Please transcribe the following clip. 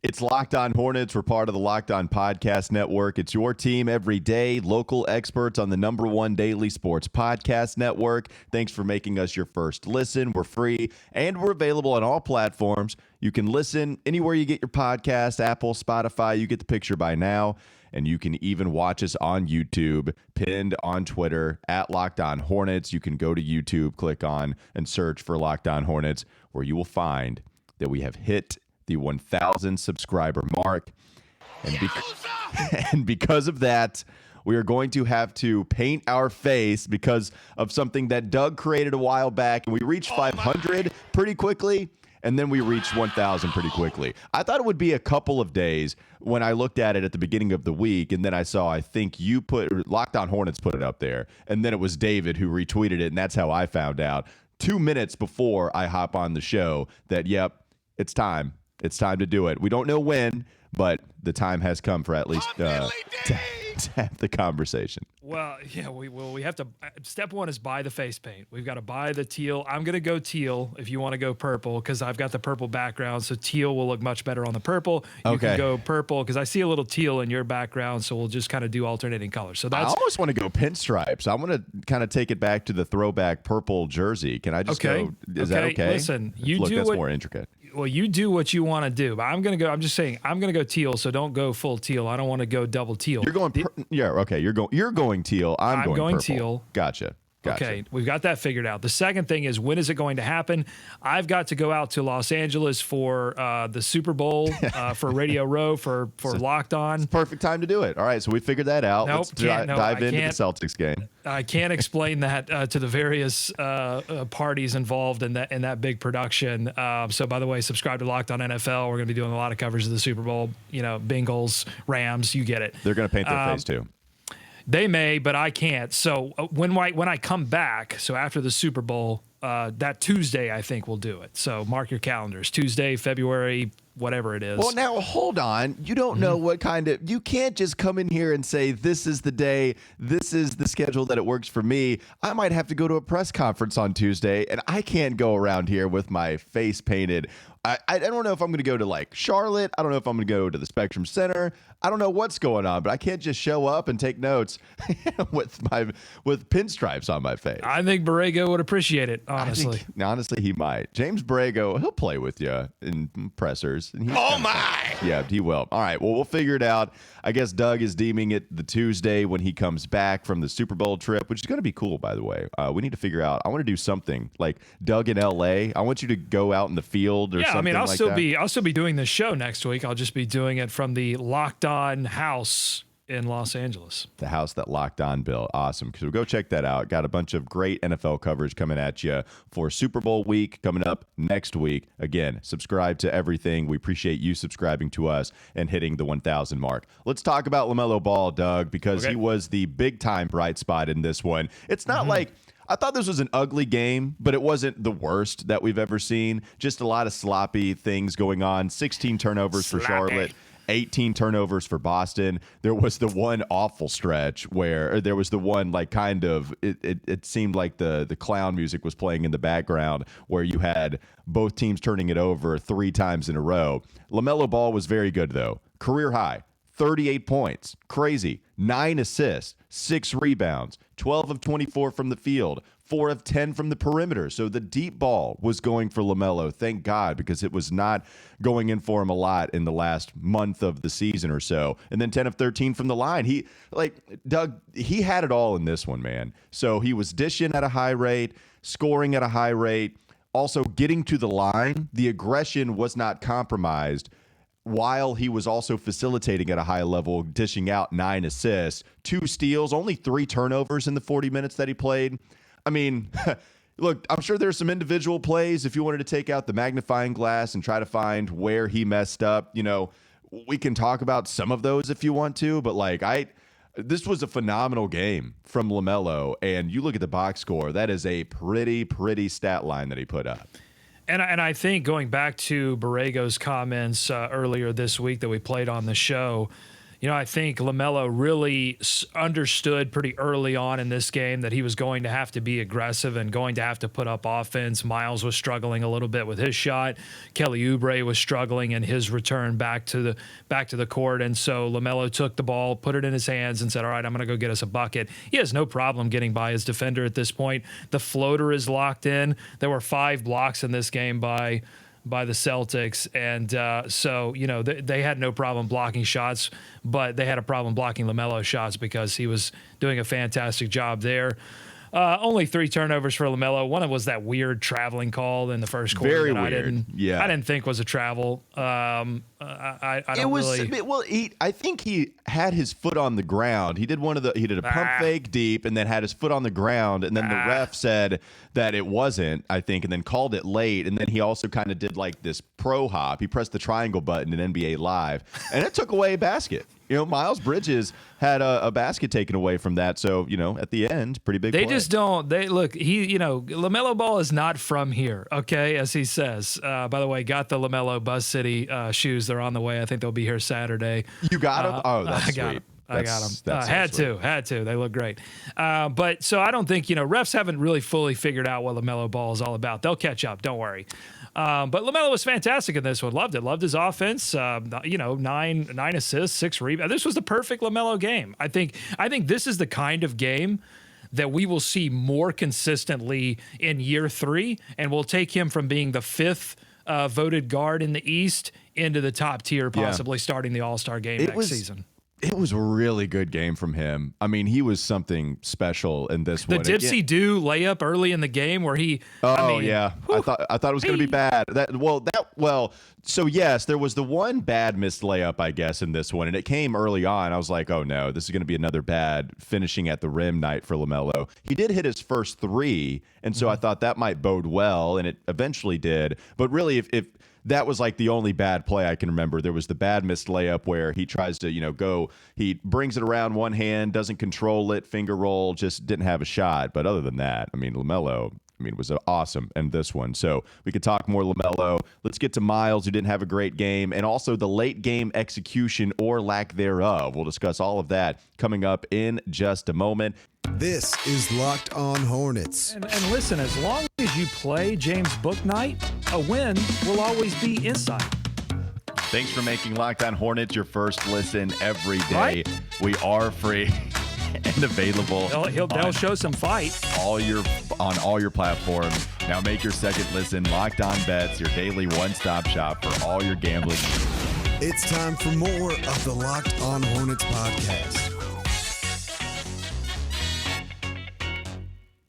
It's Locked On Hornets. We're part of the Locked On Podcast Network. It's your team every day, local experts on the #1 daily sports podcast network. Thanks for making us your first listen. We're free, and we're available on all platforms. You can listen anywhere you get your podcast, Apple, Spotify. You get the picture by now. And you can even watch us on YouTube, pinned on Twitter, at Locked On Hornets. You can go to YouTube, click on, and search for Locked On Hornets, where you will find that we have hit the 1,000 subscriber mark. And because of that, we are going to have to paint our face because of something that Doug created a while back. And we reached 500 pretty quickly, and then we reached 1,000 pretty quickly. I thought it would be a couple of days when I looked at it at the beginning of the week, and then I saw, I think you put, Locked On Hornets put it up there, and then it was David who retweeted it, and that's how I found out 2 minutes before I hop on the show that, yep, it's time. It's time to do it. We don't know when, but the time has come for at least to have the conversation. Well, yeah, we have to. Step one is buy the face paint. We've got to buy the teal. I'm going to go teal if you want to go purple because I've got the purple background, so teal will look much better on the purple. You can go purple because I see a little teal in your background, so we'll just kind of do alternating colors. So that's. I almost want to go pinstripes. I want to kind of take it back to the throwback purple jersey. Can I just go? Is that okay? Listen, that's more intricate. Well, you do what you want to do, but I'm just saying, I'm going to go teal, so don't go full teal. I don't want to go double teal. You're going, okay. You're going teal. I'm going purple. Teal. Gotcha. Okay, we've got that figured out. The second thing is, when is it going to happen? I've got to go out to Los Angeles for the Super Bowl, for Radio Row, for Locked On. Perfect time to do it. All right, so we figured that out. Nope, Let's dive into the Celtics game. I can't explain that to the various parties involved in that big production. So, by the way, subscribe to Locked On NFL. We're going to be doing a lot of coverage of the Super Bowl. You know, Bengals, Rams, you get it. They're going to paint their face too. They may, but I can't. So when I come back, so after the Super Bowl, that Tuesday, I think we'll do it. So mark your calendars. Tuesday, February, whatever it is. Well, now, hold on. You don't know what kind of – you can't just come in here and say, this is the day, this is the schedule that it works for me. I might have to go to a press conference on Tuesday, and I can't go around here with my face painted. I don't know if I'm going to go to, like, Charlotte. I don't know if I'm going to go to the Spectrum Center. I don't know what's going on, but I can't just show up and take notes with pinstripes on my face. I think Borrego would appreciate it, honestly. Honestly, he might. James Borrego, he'll play with you in pressers. And yeah, he will. All right, well, we'll figure it out. I guess Doug is deeming it the Tuesday when he comes back from the Super Bowl trip, which is going to be cool, by the way. We need to figure out. I want to do something like Doug in L.A. I want you to go out in the field or something like that. I'll still be doing this show next week. I'll just be doing it from the Locked On house in Los Angeles. The house that Locked On built. Awesome. So go check that out. Got a bunch of great NFL coverage coming at you for Super Bowl week coming up next week. Again, subscribe to everything. We appreciate you subscribing to us and hitting the 1,000 mark. Let's talk about LaMelo Ball, Doug, because he was the big-time bright spot in this one. It's not like... I thought this was an ugly game, but it wasn't the worst that we've ever seen. Just a lot of sloppy things going on. 16 turnovers for Charlotte. 18 turnovers for Boston. There was the one awful stretch where there was the one like kind of it seemed like the clown music was playing in the background where you had both teams turning it over 3 times in a row. LaMelo Ball was very good though. Career high. 38 points. Crazy. 9 assists, 6 rebounds, 12 of 24 from the field, 4 of 10 from the perimeter. So the deep ball was going for LaMelo, thank God, because it was not going in for him a lot in the last month of the season or so. And then 10 of 13 from the line. Doug, he had it all in this one, man. So he was dishing at a high rate, scoring at a high rate, also getting to the line. The aggression was not compromised, while he was also facilitating at a high level, dishing out 9 assists, 2 steals, only 3 turnovers in the 40 minutes that he played. I mean, look, I'm sure there's some individual plays. If you wanted to take out the magnifying glass and try to find where he messed up, we can talk about some of those if you want to. But this was a phenomenal game from LaMelo. And you look at the box score, that is a pretty stat line that he put up. And I think going back to Borrego's comments earlier this week that we played on the show, I think LaMelo really understood pretty early on in this game that he was going to have to be aggressive and going to have to put up offense. Miles was struggling a little bit with his shot. Kelly Oubre was struggling in his return back to the court. And so LaMelo took the ball, put it in his hands, and said, all right, I'm going to go get us a bucket. He has no problem getting by his defender at this point. The floater is locked in. There were 5 blocks in this game by the Celtics. And so, they had no problem blocking shots, but they had a problem blocking LaMelo shots because he was doing a fantastic job there. Only 3 turnovers for LaMelo. One was that weird traveling call in the first quarter. Very that weird. I didn't think was a travel. I don't really. Well, I think he had his foot on the ground. He did a pump fake deep and then had his foot on the ground, and then the ref said that it wasn't, I think, and then called it late. And then he also kind of did like this pro hop. He pressed the triangle button in NBA Live, and it took away a basket. Miles Bridges had a basket taken away from that. So, at the end, pretty big play. Just don't. LaMelo Ball is not from here, okay, as he says. By the way, got the LaMelo Buzz City shoes. They're on the way. I think they'll be here Saturday. You got them? Oh, that's I sweet. got them. I got them. Had to. They look great. But so I don't think, refs haven't really fully figured out what LaMelo Ball is all about. They'll catch up. Don't worry. But LaMelo was fantastic in this one. Loved it. Loved his offense. 9 assists, 6 rebounds. This was the perfect LaMelo game. I think this is the kind of game that we will see more consistently in year 3, and we'll take him from being the 5th voted guard in the East into the top tier, possibly starting the All-Star game next season. It was a really good game from him. I mean, he was something special in this one. The Dipsy Do layup early in the game where he. Yeah. I thought it was going to be bad. So yes, there was the one bad missed layup, I guess, in this one, and it came early on. I was like, oh no, this is going to be another bad finishing at the rim night for LaMelo. He did hit his first 3, and so I thought that might bode well, and it eventually did. But really, if that was like the only bad play I can remember. There was the bad missed layup where he tries to, go, he brings it around one hand, doesn't control it, finger roll, just didn't have a shot. But other than that, LaMelo, was awesome in this one. So we could talk more LaMelo. Let's get to Miles, who didn't have a great game, and also the late game execution or lack thereof. We'll discuss all of that coming up in just a moment. This is Locked On Hornets. And listen, as long as you play James Bouknight, a win will always be inside. Thanks for making Locked On Hornets your first listen every day. Right? We are free and available. They'll show some fight. On all your platforms. Now make your second listen Locked On Bets, your daily one-stop shop for all your gambling needs. It's time for more of the Locked On Hornets podcast.